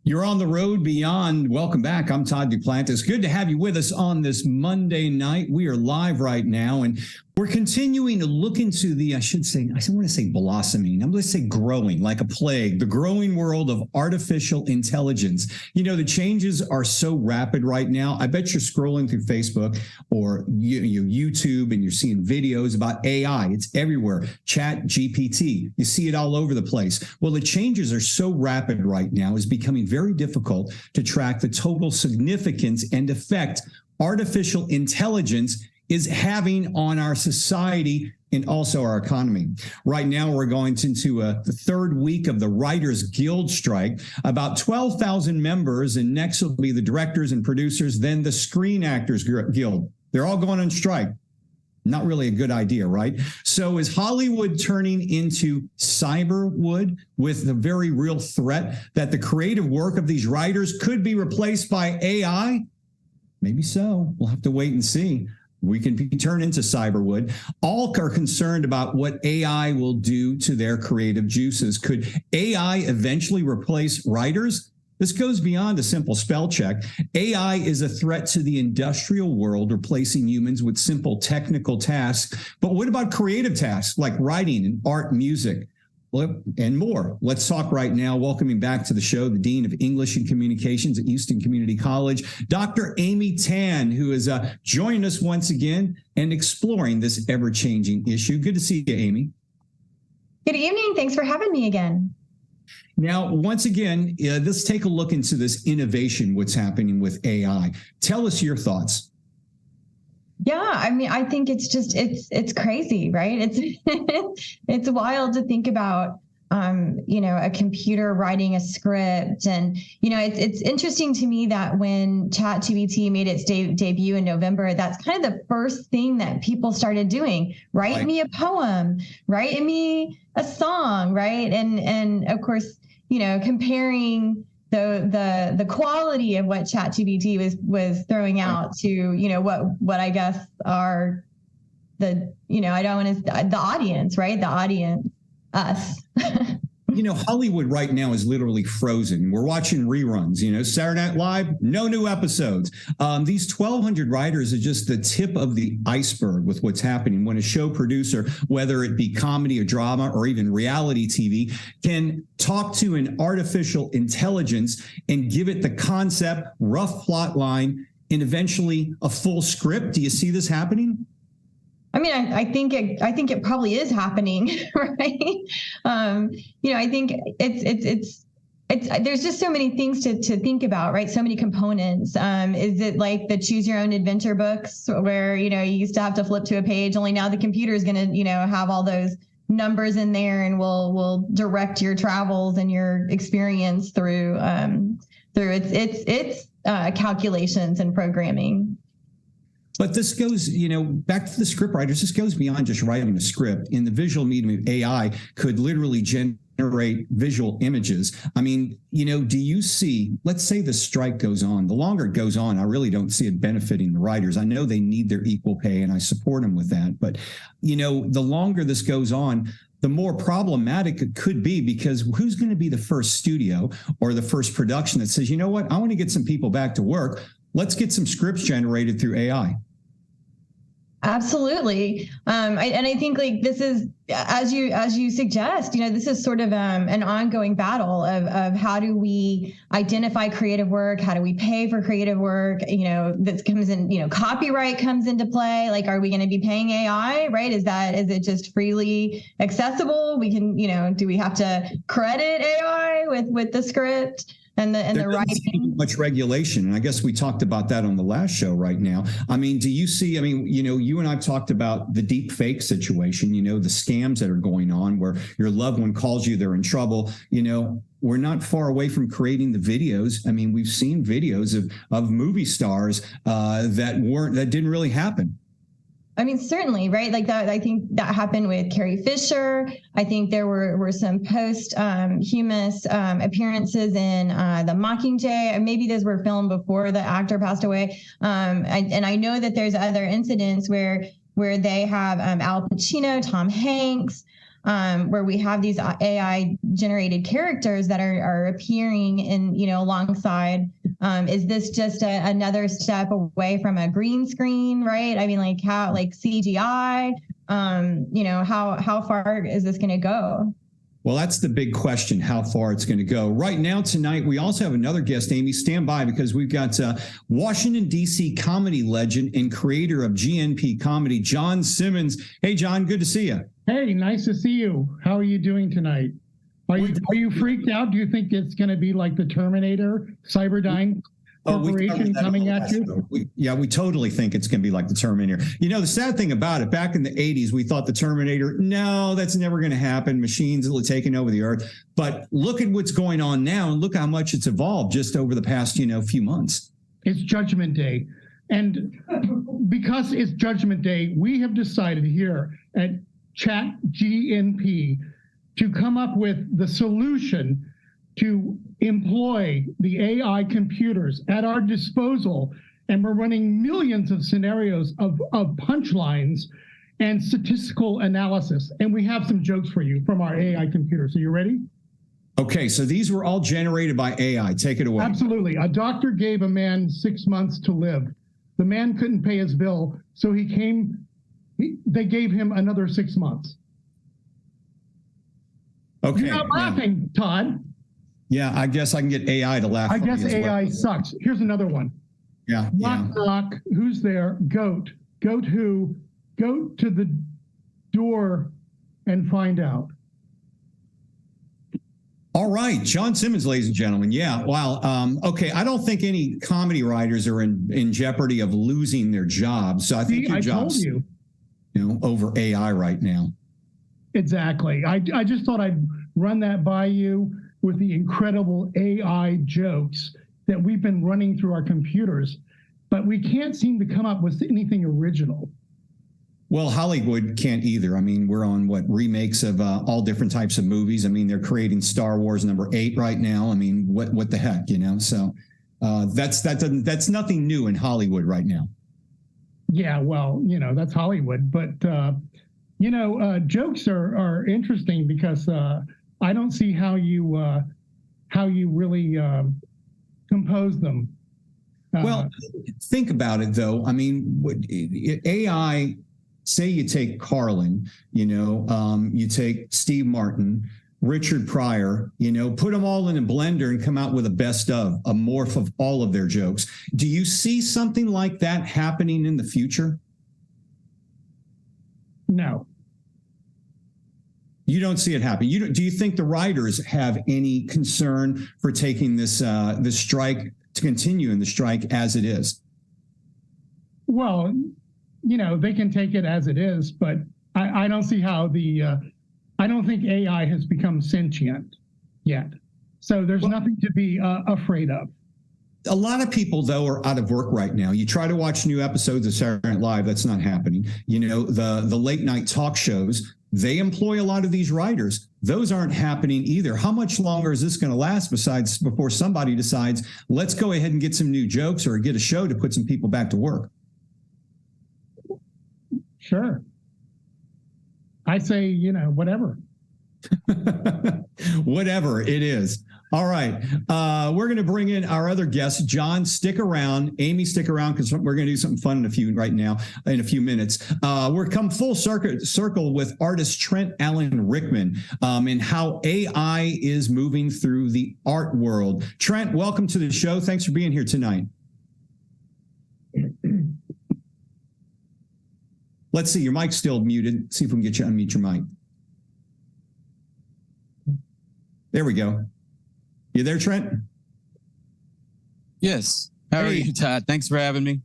You're on the road beyond. Welcome back. I'm Todd Duplantis. Good to have you with us on this Monday night. We are live right now, and we're continuing to look into the, I want to say blossoming. I'm going to say growing like a plague, the growing world of artificial intelligence. You know, the changes are so rapid right now. I bet you're scrolling through Facebook or YouTube and you're seeing videos about AI. It's everywhere. Chat GPT. You see it all over the place. Well, the changes are so rapid right now, it's becoming very difficult to track the total significance and effect artificial intelligence is having on our society and also our economy. Right now, we're going into the third week of the Writers Guild strike. About 12,000 members, and next will be the directors and producers, then the Screen Actors Guild. They're all going on strike. Not really a good idea, right? So is Hollywood turning into Cyberwood with the very real threat that the creative work of these writers could be replaced by AI? Maybe so. We'll have to wait and see. We can be turned into Cyberwood. All are concerned about what AI will do to their creative juices. Could AI eventually replace writers? This goes beyond a simple spell check. AI is a threat to the industrial world, replacing humans with simple technical tasks. But what about creative tasks like writing and art, music, and more? Let's talk right now. Welcoming back to the show, the Dean of English and Communications at Houston Community College, Dr. Amy Tan, who is joining us once again and exploring this ever-changing issue. Good to see you, Amy. Good evening. Thanks for having me again. Now, once again, let's take a look into this innovation, what's happening with AI. Tell us your thoughts. Yeah, I mean, I think it's crazy, right? It's wild to think about, a computer writing a script. And, it's interesting to me that when ChatGPT made its debut in November, that's kind of the first thing that people started doing. Write me a poem, write me a song, right? And of course, comparing the quality of what ChatGPT was throwing out to, what I guess are the audience, right? The audience, us. Hollywood right now is literally frozen. We're watching reruns, Saturday Night Live, no new episodes. These 1,200 writers are just the tip of the iceberg with what's happening when a show producer, whether it be comedy or drama or even reality TV, can talk to an artificial intelligence and give it the concept, rough plot line, and eventually a full script. Do you see this happening? I mean, I think it probably is happening, right? I think it's there's just so many things to think about, right? So many components. Is it like the choose your own adventure books where, you used to have to flip to a page, only now the computer is going to, have all those numbers in there and will direct your travels and your experience through its calculations and programming. But this goes, back to the script writers. This goes beyond just writing a script. In the visual medium, AI could literally generate visual images. I mean, do you see, let's say the strike goes on. The longer it goes on, I really don't see it benefiting the writers. I know they need their equal pay, and I support them with that. But, the longer this goes on, the more problematic it could be, because who's going to be the first studio or the first production that says, you know what, I want to get some people back to work. Let's get some scripts generated through AI. Absolutely. I think like this is, as you suggest, this is sort of an ongoing battle of how do we identify creative work? How do we pay for creative work? That comes in, copyright comes into play. Like, are we going to be paying AI, right? Is it just freely accessible? We can, do we have to credit AI with the script? And the writing. Much regulation. And I guess we talked about that on the last show right now. I mean, do you see, you and I've talked about the deep fake situation, the scams that are going on where your loved one calls you, they're in trouble. We're not far away from creating the videos. I mean, we've seen videos of movie stars that didn't really happen. I mean, certainly, right? Like that, I think that happened with Carrie Fisher. I think there were some posthumous appearances in The Mockingjay. Maybe those were filmed before the actor passed away. And I know that there's other incidents where they have Al Pacino, Tom Hanks, where we have these AI generated characters that are appearing in, alongside. Is this just another step away from a green screen, right? I mean, like CGI, how far is this going to go? Well, that's the big question, how far it's going to go. Right now, tonight, we also have another guest, Amy. Stand by, because we've got Washington, D.C. comedy legend and creator of GNP Comedy, John Simmons. Hey, John, good to see you. Hey, nice to see you. How are you doing tonight? Are you freaked out? Do you think it's going to be like the Terminator, Cyberdyne Corporation coming at you? We totally think it's going to be like the Terminator. The sad thing about it, back in the 80s, we thought the Terminator, no, that's never going to happen. Machines taking over the earth. But look at what's going on now, and look how much it's evolved just over the past, few months. It's Judgment Day. And because it's Judgment Day, we have decided here at Chat GNP to come up with the solution to employ the AI computers at our disposal. And we're running millions of scenarios of punchlines and statistical analysis. And we have some jokes for you from our AI computers. Are you ready? Okay, so these were all generated by AI. Take it away. Absolutely. A doctor gave a man 6 months to live. The man couldn't pay his bill, so they gave him another 6 months. Okay. You're not laughing, Todd. Yeah, I guess I can get AI to laugh. I guess AI sucks. Here's another one. Yeah. Knock, knock. Who's there? Goat. Goat who? Go to the door and find out. All right, John Simmons, ladies and gentlemen. Yeah, wow. Okay, I don't think any comedy writers are in jeopardy of losing their jobs. So I think your job's over AI right now. Exactly. I just thought I'd run that by you with the incredible AI jokes that we've been running through our computers, but we can't seem to come up with anything original. Well, Hollywood can't either. I mean, we're on remakes of all different types of movies. I mean, they're creating Star Wars #8 right now. I mean, what the heck, So that's nothing new in Hollywood right now. Yeah, well, that's Hollywood, but jokes are interesting because I don't see how you really compose them. Well, think about it though. I mean, AI. Say you take Carlin, you take Steve Martin, Richard Pryor, put them all in a blender and come out with a morph of all of their jokes. Do you see something like that happening in the future? No. You don't see it happen. Do you think the writers have any concern for taking this strike, to continue in the strike as it is? Well, they can take it as it is, but I don't see how I don't think AI has become sentient yet. So there's nothing to be afraid of. A lot of people, though, are out of work right now. You try to watch new episodes of Saturday Night Live, that's not happening. The late night talk shows, they employ a lot of these writers. Those aren't happening either. How much longer is this going to last before somebody decides, let's go ahead and get some new jokes or get a show to put some people back to work? Sure. I say, whatever. Whatever it is. All right. We're going to bring in our other guest, John. Stick around. Amy, stick around because we're going to do something fun in a few minutes. We're come full circle with artist Trent Rickman and how AI is moving through the art world. Trent, welcome to the show. Thanks for being here tonight. Let's see, your mic's still muted. See if we can get you to unmute your mic. There we go. You there, Trent? Yes. How are you, Todd? Thanks for having me.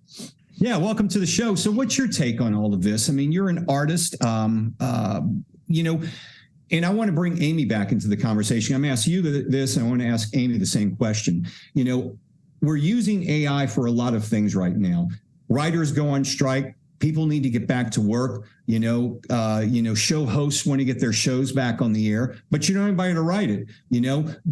Yeah, welcome to the show. So what's your take on all of this? I mean, you're an artist, and I want to bring Amy back into the conversation. I'm going to ask you this, and I want to ask Amy the same question. We're using AI for a lot of things right now. Writers go on strike. People need to get back to work. Show hosts want to get their shows back on the air, but you don't have anybody to write it.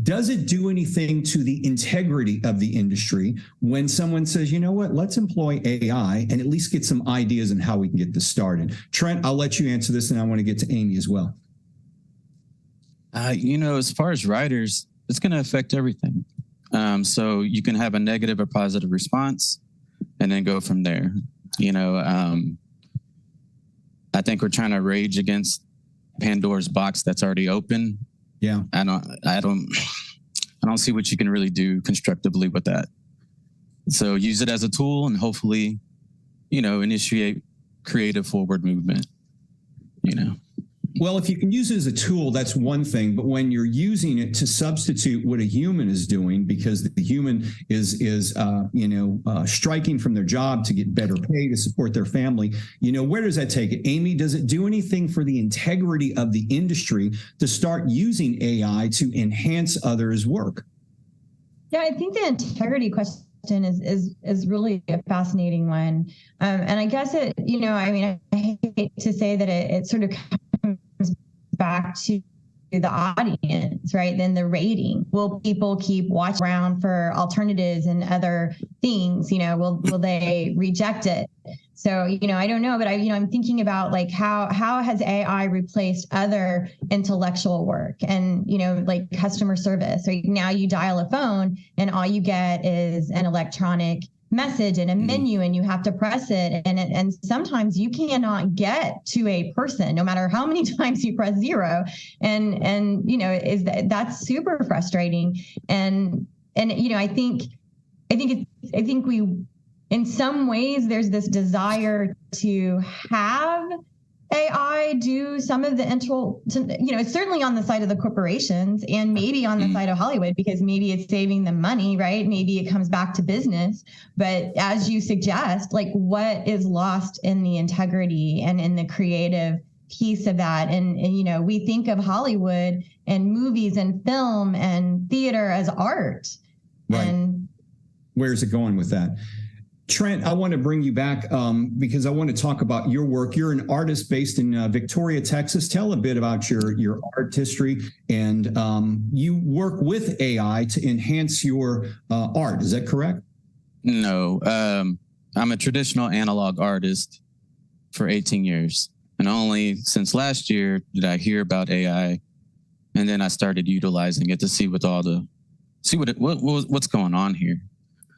Does it do anything to the integrity of the industry when someone says, let's employ AI and at least get some ideas on how we can get this started? Trent, I'll let you answer this, and I want to get to Amy as well. As far as writers, it's going to affect everything. So you can have a negative or positive response and then go from there. I think we're trying to rage against Pandora's box that's already open. Yeah. I don't see what you can really do constructively with that. So use it as a tool and hopefully, initiate creative forward movement, Well, if you can use it as a tool, that's one thing. But when you're using it to substitute what a human is doing, because the human is striking from their job to get better pay to support their family, where does that take it? Amy, does it do anything for the integrity of the industry to start using AI to enhance others' work? Yeah, I think the integrity question is really a fascinating one. And I guess I hate to say that it sort of comes back to the audience, right? Then the rating. Will people keep watching around for alternatives and other things? Will they reject it? So, I don't know, but I'm thinking about like how has AI replaced other intellectual work and, like customer service. So now you dial a phone and all you get is an electronic message and a menu, and you have to press it. And sometimes you cannot get to a person, no matter how many times you press zero. And that's super frustrating. And I think we, in some ways, there's this desire to have AI do some of the it's certainly on the side of the corporations and maybe on the side of Hollywood, because maybe it's saving them money, right? Maybe it comes back to business. But as you suggest, like, what is lost in the integrity and in the creative piece of that? And we think of Hollywood and movies and film and theater as art. Right. And where's it going with that? Trent, I want to bring you back because I want to talk about your work. You're an artist based in Victoria, Texas. Tell a bit about your art history, and you work with AI to enhance your art. Is that correct? No, I'm a traditional analog artist for 18 years. And only since last year did I hear about AI. And then I started utilizing it to see what's going on here.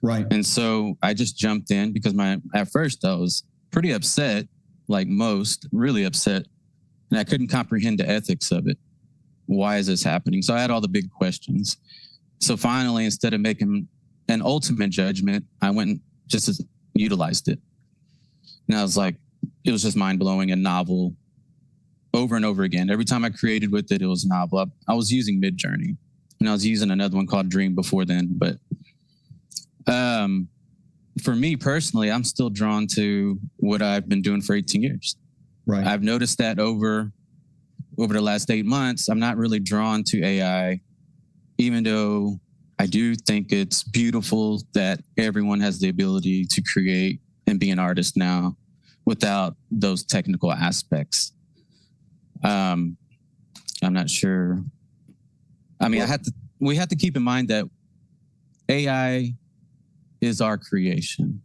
Right. And so I just jumped in because at first I was pretty upset, like most, really upset. And I couldn't comprehend the ethics of it. Why is this happening? So I had all the big questions. So finally, instead of making an ultimate judgment, I went and just utilized it. And I was like, it was just mind blowing and novel over and over again. Every time I created with it, it was novel. I was using Midjourney, and I was using another one called Dream before then. But for me personally, I'm still drawn to what I've been doing for 18 years. Right. I've noticed that over the last 8 months, I'm not really drawn to AI, even though I do think it's beautiful that everyone has the ability to create and be an artist now without those technical aspects. I'm not sure. I mean, we have to keep in mind that AI is our creation.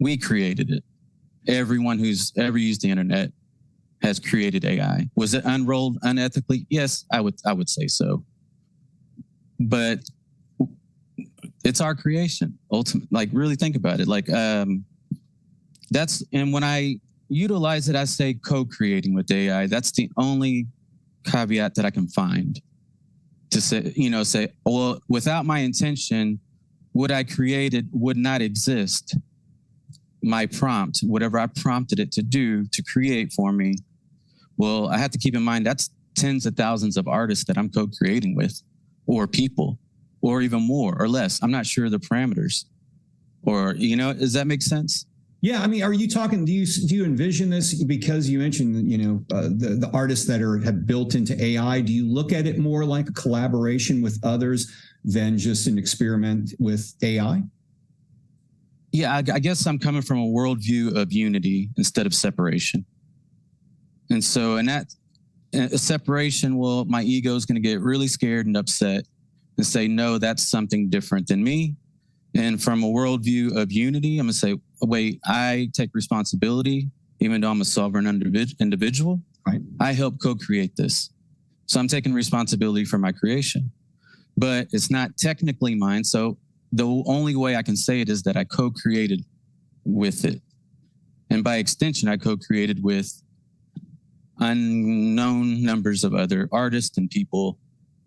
We created it. Everyone who's ever used the internet has created AI. Was it unrolled unethically? Yes, I would say so. But it's our creation. Ultimately, like, really think about it. Like, and when I utilize it, I say co-creating with AI. That's the only caveat that I can find to say, well, without my intention, what I created would not exist. My prompt, whatever I prompted it to do, to create for me, well, I have to keep in mind that's tens of thousands of artists that I'm co-creating with, or people, or even more or less. I'm not sure the parameters. Or, does that make sense? Yeah, I mean, are you talking? Do you envision this, because you mentioned the artists that have built into AI? Do you look at it more like a collaboration with others than just an experiment with AI? Yeah, I guess I'm coming from a worldview of unity instead of separation. And so in that separation, well, my ego is going to get really scared and upset and say, no, that's something different than me. And from a worldview of unity, I'm going to say, wait, I take responsibility, even though I'm a sovereign individual. Right. I help co-create this. So I'm taking responsibility for my creation, but it's not technically mine. So the only way I can say it is that I co-created with it. And by extension, I co-created with unknown numbers of other artists and people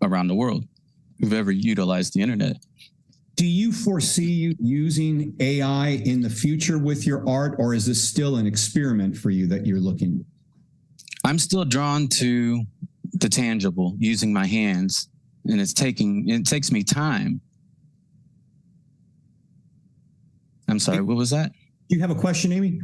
around the world who've ever utilized the internet. Do you foresee you using AI in the future with your art, or is this still an experiment for you that you're looking? I'm still drawn to the tangible, using my hands, and it takes me time. I'm sorry, what was that? Do you have a question, Amy?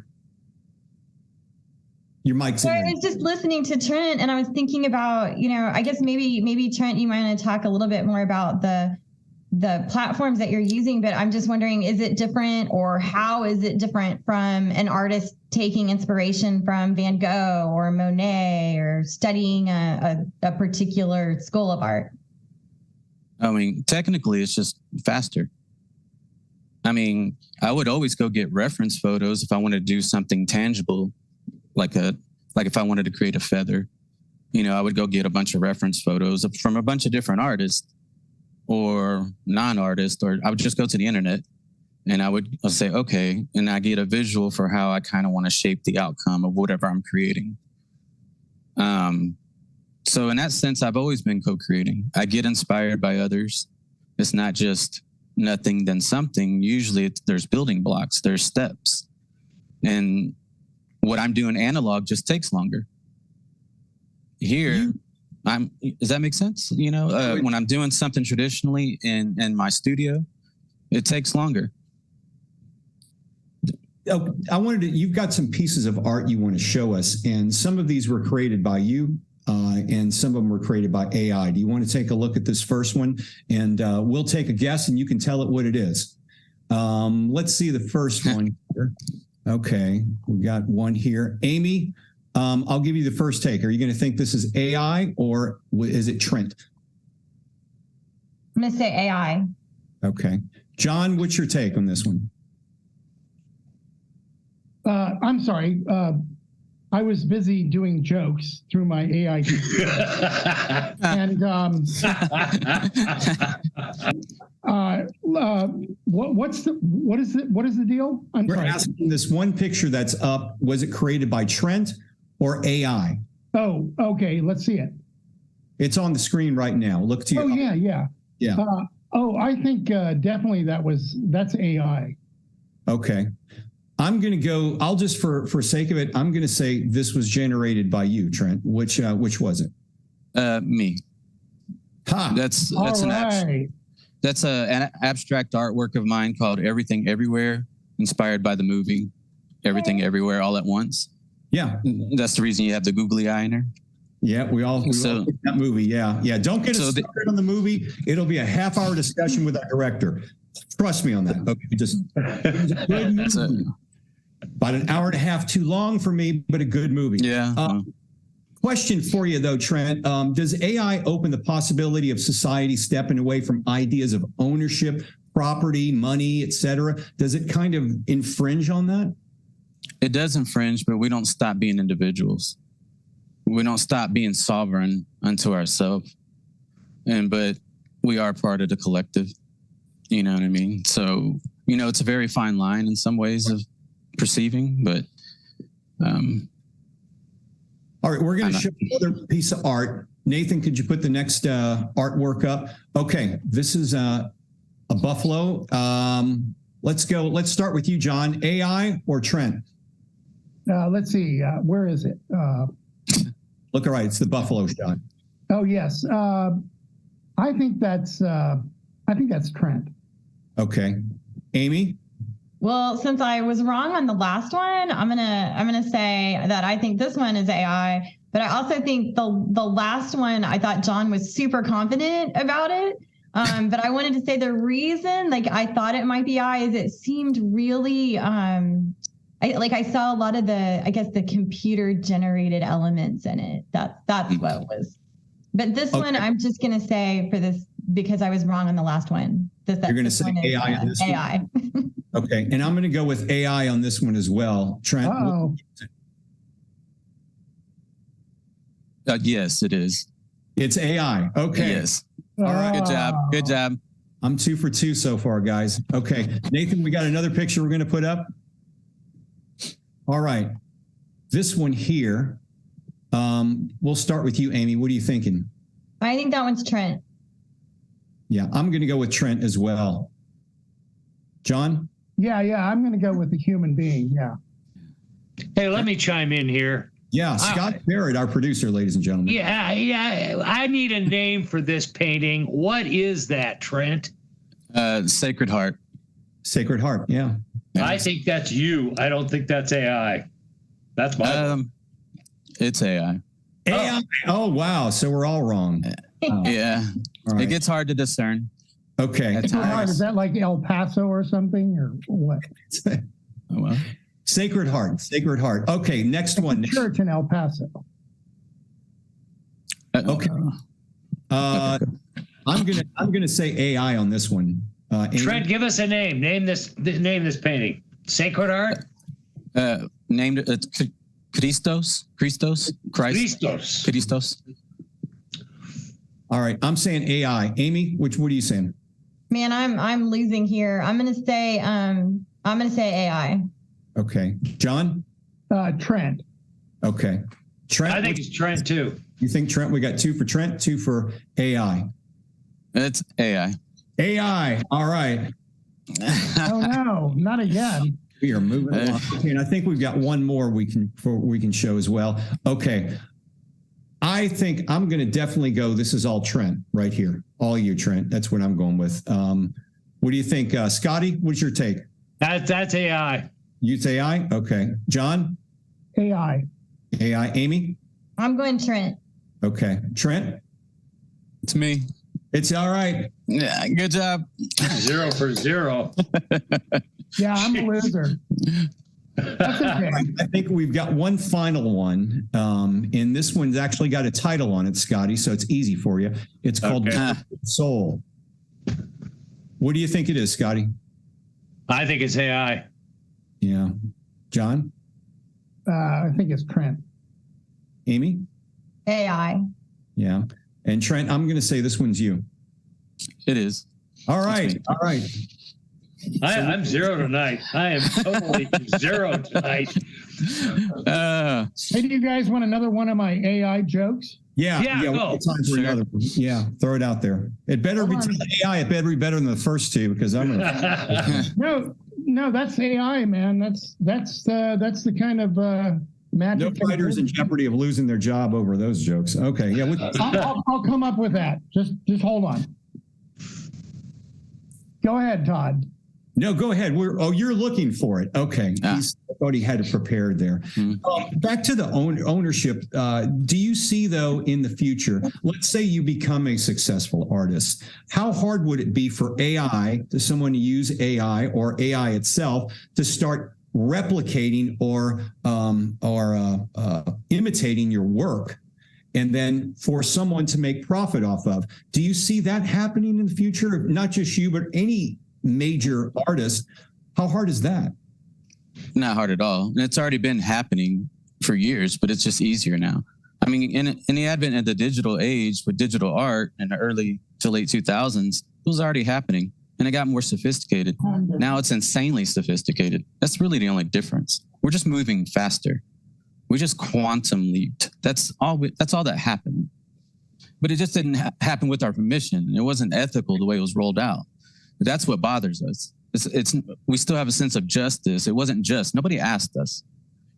Your mic's in I there. was just listening to Trent, and I was thinking about, I guess maybe Trent, you might want to talk a little bit more about the platforms that you're using, but I'm just wondering, is it different, or how is it different from an artist taking inspiration from Van Gogh or Monet, or studying a particular school of art? I mean, technically, it's just faster. I mean, I would always go get reference photos if I wanted to do something tangible, like if I wanted to create a feather. I would go get a bunch of reference photos from a bunch of different artists or non-artists, or I would just go to the internet and I'll say, okay, and I get a visual for how I kind of want to shape the outcome of whatever I'm creating. So in that sense, I've always been co-creating. I get inspired by others. It's not just nothing then something. Usually there's building blocks, there's steps. And what I'm doing analog just takes longer. Here, does that make sense? When I'm doing something traditionally in my studio, it takes longer. You've got some pieces of art you want to show us, and some of these were created by you, and some of them were created by AI. Do you want to take a look at this first one? And we'll take a guess, and you can tell it what it is. Let's see the first one here. Okay, we got one here. Amy, I'll give you the first take. Are you going to think this is AI, or is it Trent? I'm going to say AI. Okay. John, what's your take on this one? I'm sorry. I was busy doing jokes through my AI. And what is the deal? We're asking, this one picture that's up, was it created by Trent or AI? Oh, okay. Let's see it. It's on the screen right now. Look to your. Oh, yeah. I think definitely that's AI. Okay. I'm going to go, I'll just, for sake of it, I'm going to say this was generated by you, Trent. Which was it? Me. Ha! That's an abstract artwork of mine called Everything Everywhere, inspired by the movie Everything Everywhere All at Once. Yeah. That's the reason you have the googly eye in there. Yeah, we all picked that movie. Yeah. Don't get us started on the movie. It'll be a half-hour discussion with our director. Trust me on that. Okay, it was a good movie. About an hour and a half too long for me, but a good movie. Yeah. Question for you though, Trent. Does AI open the possibility of society stepping away from ideas of ownership, property, money, etc.? Does it kind of infringe on that? It does infringe, but we don't stop being individuals. We don't stop being sovereign unto ourselves. But we are part of the collective. You know what I mean? So, it's a very fine line in some ways of perceiving, but all right, we're going to show another piece of art. Nathan, could you put the next artwork up? Okay, this is a buffalo. Let's go. Let's start with you, John. AI or Trent? Let's see. Where is it? Look, all right, it's the buffalo shot. Oh yes. I think that's Trent. Okay, Amy. Well, since I was wrong on the last one, I'm gonna say that I think this one is AI, but I also think the last one, I thought John was super confident about it. But I wanted to say the reason, I thought it might be AI, is it seemed really, I saw a lot of the computer generated elements in it. That's what it was. But this one, I'm just gonna say for this, because I was wrong on the last one. You're going to say AI on this AI. one? Okay, and I'm going to go with AI on this one as well. Trent? Oh. Yes, it is. It's AI. Okay. Yes. All right. Good job. Good job. I'm 2 for 2 so far, guys. Okay. Nathan, we got another picture we're going to put up. All right. This one here. We'll start with you, Amy. What are you thinking? I think that one's Trent. Yeah, I'm going to go with Trent as well. John? Yeah, I'm going to go with the human being. Yeah. Hey, let me chime in here. Yeah, Scott Barrett, our producer, ladies and gentlemen. Yeah. I need a name for this painting. What is that, Trent? Sacred Heart. Sacred Heart, yeah. I think that's you. I don't think that's AI. That's my It's AI. AI. Oh, wow. So we're all wrong. Yeah. All right. It gets hard to discern. Okay. That's Is that like El Paso or something, or what? Oh, well. Sacred Heart. Sacred Heart. Okay, next one. Church in El Paso. Okay. I'm gonna say AI on this one. Trent, give us a name. Name this painting. Sacred Heart? Named Christos. All right, I'm saying AI. Amy, what are you saying? Man, I'm losing here. I'm gonna say AI. Okay, John. Trent. Okay, Trent. I think it's Trent too. You think Trent? We got 2 for Trent, 2 for AI. It's AI. AI. All right. Oh no, not again. We are moving along. Okay, and I think we've got one more we can show as well. Okay. I think I'm going to definitely go. This is all Trent right here. All you, Trent. That's what I'm going with. What do you think, Scotty? What's your take? That's AI. You say AI? Okay. John? AI. AI. Amy? I'm going Trent. Okay. Trent? It's me. It's all right. Yeah. Good job. 0 for 0. Yeah, I'm a loser. That's okay. I think we've got one final one. And this one's actually got a title on it, Scotty, so it's easy for you. It's called Soul. What do you think it is, Scotty? I think it's AI. Yeah. John? I think it's Trent. Amy? AI. Yeah. And Trent, I'm going to say this one's you. It is. All right. All right. I'm 0 tonight. I am totally 0 tonight. Hey, do you guys want another one of my AI jokes? Yeah, we go. got time for another one. Yeah, throw it out there. It better be AI. It better be better than the first 2 because I'm gonna. No, that's AI, man. That's the kind of magic. No fighters in jeopardy of losing their job over those jokes. Okay, yeah. I'll come up with that. Just hold on. Go ahead, Todd. No, go ahead. You're looking for it. Okay. I thought he had it prepared there. Back to the ownership. Do you see, though, in the future, let's say you become a successful artist, how hard would it be for someone to use AI or AI itself to start replicating or imitating your work, and then for someone to make profit off of? Do you see that happening in the future? Not just you, but any major artist. How hard is that? Not hard at all. And it's already been happening for years, but it's just easier now. I mean, in the advent of the digital age with digital art in the early to late 2000s, it was already happening and it got more sophisticated. Now it's insanely sophisticated. That's really the only difference. We're just moving faster. We just quantum leaped. That's all that happened. But it just didn't happen with our permission. It wasn't ethical the way it was rolled out. But that's what bothers us. We still have a sense of justice. It wasn't just. Nobody asked us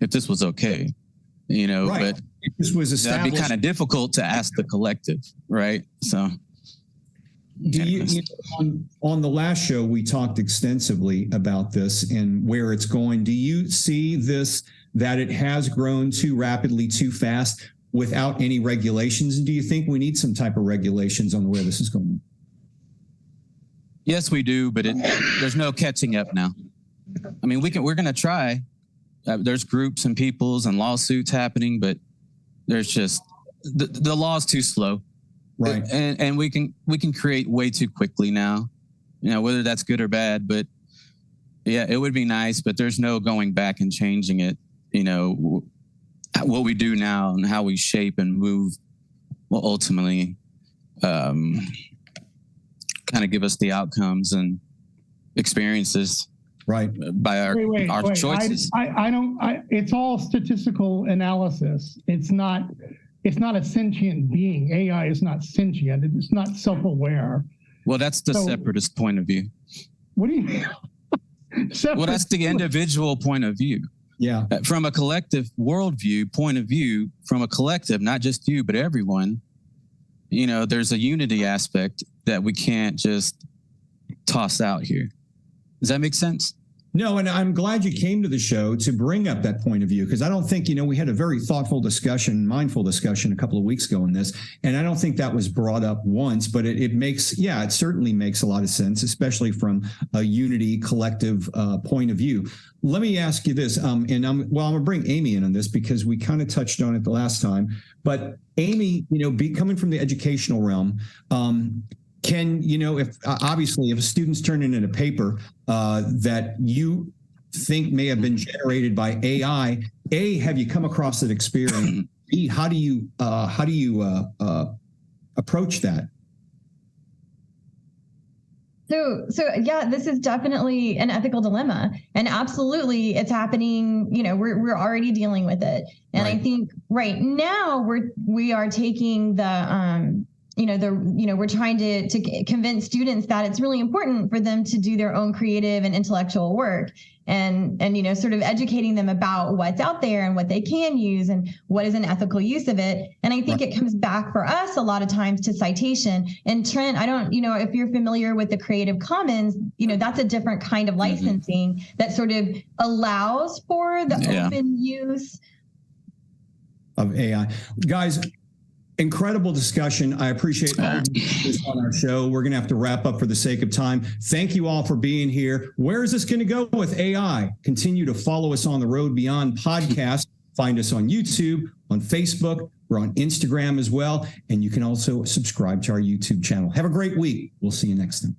if this was okay, Right. But this was established. That'd be kind of difficult to ask the collective, right? So, on the last show, we talked extensively about this and where it's going. Do you see that it has grown too rapidly, too fast, without any regulations? And do you think we need some type of regulations on where this is going? Yes, we do, but there's no catching up now. I mean, we're going to try. There's groups and peoples and lawsuits happening, but there's just the law's too slow. Right. And we can create way too quickly now, whether that's good or bad, but yeah, it would be nice, but there's no going back and changing it. What we do now and how we shape and move will ultimately kind of give us the outcomes and experiences right by our choices. It's all statistical analysis. It's not a sentient being. AI is not sentient. It's not self-aware. Well, that's the separatist point of view. What do you mean? Well, that's the individual point of view. Yeah. From a collective worldview point of view, from a collective, not just you, but everyone, there's a unity aspect that we can't just toss out here. Does that make sense? No, and I'm glad you came to the show to bring up that point of view, because I don't think, we had a very thoughtful discussion, mindful discussion a couple of weeks ago on this, and I don't think that was brought up once, but it certainly makes a lot of sense, especially from a unity collective point of view. Let me ask you this, and I'm going to bring Amy in on this because we kind of touched on it the last time, but Amy, coming from the educational realm, if students turn in a paper that you think may have been generated by AI, A, have you come across that experience? B, how do you approach that? So yeah, this is definitely an ethical dilemma, and absolutely it's happening. We're already dealing with it, and right. I think right now we are taking the we're trying to convince students that it's really important for them to do their own creative and intellectual work, and sort of educating them about what's out there and what they can use and what is an ethical use of it. And I think it comes back for us a lot of times to citation. And Trent, I don't, if you're familiar with the Creative Commons, that's a different kind of licensing that sort of allows for the open use of AI. Guys, incredible discussion. I appreciate all this on our show. We're going to have to wrap up for the sake of time. Thank you all for being here. Where is this going to go with AI? Continue to follow us on the Road Beyond podcast. Find us on YouTube, on Facebook. We're on Instagram as well. And you can also subscribe to our YouTube channel. Have a great week. We'll see you next time.